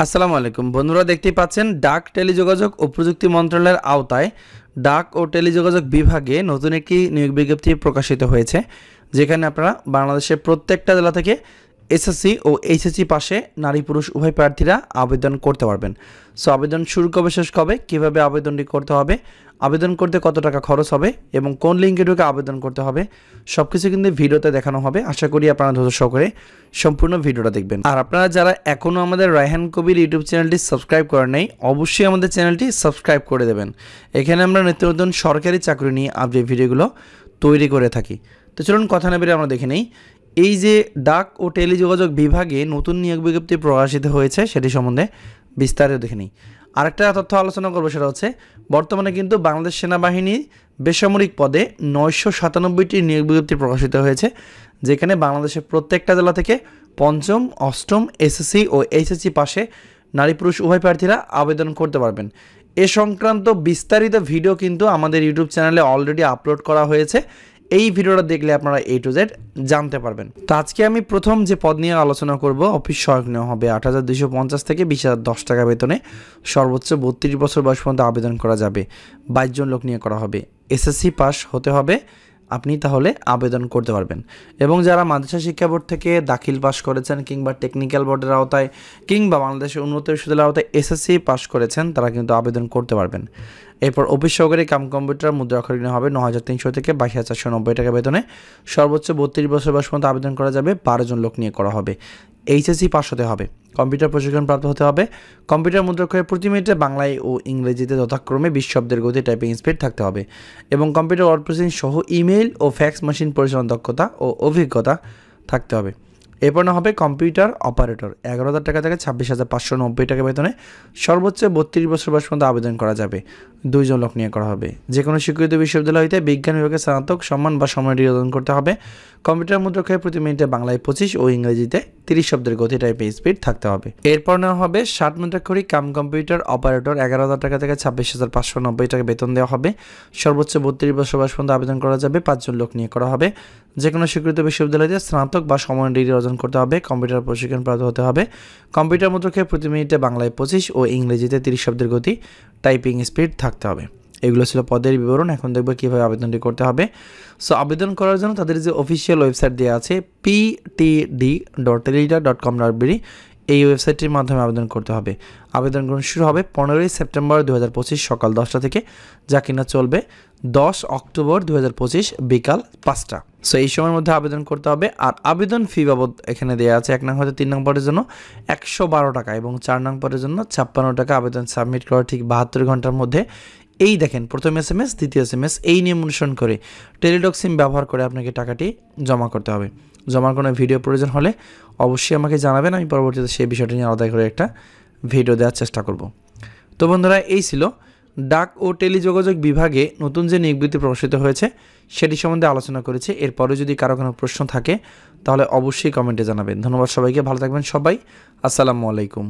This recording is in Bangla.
আসসালামু আলাইকুম বন্ধুরা, দেখতেই পাচ্ছেন ডাক টেলিযোগাযোগ ও প্রযুক্তি মন্ত্রণালয়ের আওতায় ডাক ও টেলিযোগাযোগ বিভাগে নতুন একটি নিয়োগ বিজ্ঞপ্তি প্রকাশিত হয়েছে, যেখানে আপনারা বাংলাদেশের প্রত্যেকটা জেলা থেকে এসএসসি ও এইচএসসি পাশে নারী পুরুষ উভয় প্রার্থীরা আবেদন করতে পারবেন। সো আবেদন শুরু কবে শেষ কবে, কীভাবে আবেদনটি করতে হবে, আবেদন করতে কত টাকা খরচ হবে এবং কোন লিঙ্কে ঢুকে আবেদন করতে হবে, সব কিছু কিন্তু ভিডিওতে দেখানো হবে। আশা করি আপনারা ধৈর্য সহকারে সম্পূর্ণ ভিডিওটা দেখবেন। আর আপনারা যারা এখনও আমাদের রায়হান কবির ইউটিউব চ্যানেলটি সাবস্ক্রাইব করেন নাই, অবশ্যই আমাদের চ্যানেলটি সাবস্ক্রাইব করে দেবেন। এখানে আমরা নিত্য নতুন সরকারি চাকরি নিয়ে আপডেট ভিডিওগুলো তৈরি করে থাকি। তো চলুন কথা না বেরিয়ে আমরা দেখে নেই এই যে ডাক ও টেলিযোগাযোগ বিভাগে নতুন নিয়োগ বিজ্ঞপ্তি প্রকাশিত হয়েছে সেটি সম্বন্ধে বিস্তারিত দেখে নিই। আরেকটা তথ্য আলোচনা করবো, সেটা হচ্ছে বর্তমানে কিন্তু বাংলাদেশ সেনাবাহিনী বেসামরিক পদে 997টি নিয়োগ বিজ্ঞপ্তি প্রকাশিত হয়েছে, যেখানে বাংলাদেশের প্রত্যেকটা জেলা থেকে পঞ্চম, অষ্টম, এসএসসি ও এইচএসসি পাশে নারী পুরুষ উভয় প্রার্থীরা আবেদন করতে পারবেন। এ সংক্রান্ত বিস্তারিত ভিডিও কিন্তু আমাদের ইউটিউব চ্যানেলে অলরেডি আপলোড করা হয়েছে। এই ভিডিওটা দেখলে আপনারা A to Z জানতে পারবেন। তো আজকে আমি প্রথম যে পদ নিয়ে আলোচনা করব, অফিস সহায়ক নেওয়া হবে 8,250 থেকে 20,010 টাকা বেতনে, সর্বোচ্চ 32 বছর বয়স পর্যন্ত আবেদন করা যাবে। 22 জন লোক নিয়ে করা হবে। এসএসসি পাস হতে হবে, আপনি তাহলে আবেদন করতে পারবেন। এবং যারা মাদ্রাসা শিক্ষা বোর্ড থেকে দাখিল পাস করেছেন কিংবা টেকনিক্যাল বোর্ডের আওতায় কিংবা বাংলাদেশের উন্নত বিশ্ববিদ্যালয়ের আওতায় এসএসসি পাস করেছেন, তারা কিন্তু আবেদন করতে পারবেন। এরপর অফিস সহকারী কাম কম্পিউটার মুদ্রা অক্ষর নেওয়া হবে 9,300 থেকে 22,490 টাকা বেতনে, সর্বোচ্চ 32 বছর বয়স পর্যন্ত আবেদন করা যাবে। 12 জন লোক নিয়ে করা হবে। এইচএসসি পাস হতে হবে, কম্পিউটার প্রশিক্ষণ প্রাপ্ত হতে হবে, কম্পিউটার মুদ্রাক্ষরে প্রতি মিনিটে বাংলায় ও ইংরেজিতে যথাক্রমে 20 শব্দের গতি টাইপিং স্পিড থাকতে হবে এবং কম্পিউটার ওয়ার্ড প্রসেসিং সহ ইমেইল ও ফ্যাক্স মেশিন পরিচালনার দক্ষতা ও অভিজ্ঞতা থাকতে হবে। এরপর না হবে কম্পিউটার অপারেটর 11,000 টাকা থেকে 26,590 টাকা বেতনে, সর্বোচ্চ 32 বছর বয়স পর্যন্ত আবেদন করা যাবে। 2 জন লোক নিয়ে করা হবে। যে কোনো স্বীকৃত বিশ্ববিদ্যালয় হইতে বিজ্ঞান বিভাগে স্নাতক সম্মান বা সময় আবেদন করতে হবে। কম্পিউটার মুদ্রাক্ষরে প্রতি মিনিটে বাংলায় 25 ও ইংরেজিতে 30 শব্দের গতি টাইপে স্পিড থাকতে হবে। এরপর নেওয়া হবে 60 মুদ্রাক্ষরী কাম কম্পিউটার অপারেটর 11,000 টাকা থেকে 26,590 টাকা বেতন দেওয়া হবে। সর্বোচ্চ 32 বছর বয়স পর্যন্ত আবেদন করা যাবে। 5 জন লোক নিয়ে করা হবে। যে কোনো স্বীকৃত বিশ্ববিদ্যালয়তে স্নাতক বা সমমান ডিগ্রি অর্জন করতে হবে। কম্পিউটার প্রশিক্ষণ প্রাপ্ত হতে হবে। কম্পিউটার মুদ্রাক্ষরে প্রতি মিনিটে বাংলায় 25 ও ইংরেজিতে 30 শব্দের গতি টাইপিং স্পিড থাকতে হবে। এগুলো ছিল পদের বিবরণ। এখন দেখব কীভাবে আবেদনটি করতে হবে। সো আবেদন করার জন্য তাদের যে অফিসিয়াল ওয়েবসাইট দেওয়া আছে ptd.telida.com.br, এই ওয়েবসাইটটির মাধ্যমে আবেদন করতে হবে। আবেদন গ্রহণ শুরু হবে 15 সেপ্টেম্বর 2025 সকাল 10টা থেকে, যা কিনা চলবে 10 অক্টোবর 2025 বিকাল 5টা। সো এই সময়ের মধ্যে আবেদন করতে হবে। আর আবেদন ফি বাবদ এখানে দেওয়া আছে 1 নং হতে 3 নং পদের জন্য 112 টাকা এবং 4 নং পদের জন্য 56 টাকা। আবেদন সাবমিট করার ঠিক 72 ঘন্টার মধ্যে এই দেখেন প্রথম SMS, দ্বিতীয় SMS, এই নিয়ম অনুসরণ করে টেলিটক সিম ব্যবহার করে আপনাকে টাকাটি জমা করতে হবে। জমার কোনো ভিডিও প্রয়োজন হলে অবশ্যই আমাকে জানাবেন, আমি পরবর্তীতে সেই বিষয়টি নিয়ে আলাদা করে একটা ভিডিও দেওয়ার চেষ্টা করব। তো বন্ধুরা, এই ছিল ডাক ও টেলিযোগাযোগ বিভাগে নতুন যে নিয়োগ বিজ্ঞপ্তি প্রকাশিত হয়েছে সেটি সম্বন্ধে আলোচনা করেছি। এরপরে যদি কারো কোনো প্রশ্ন থাকে তাহলে অবশ্যই কমেন্টে জানাবেন। ধন্যবাদ সবাইকে, ভালো থাকবেন সবাই। আসসালামু আলাইকুম।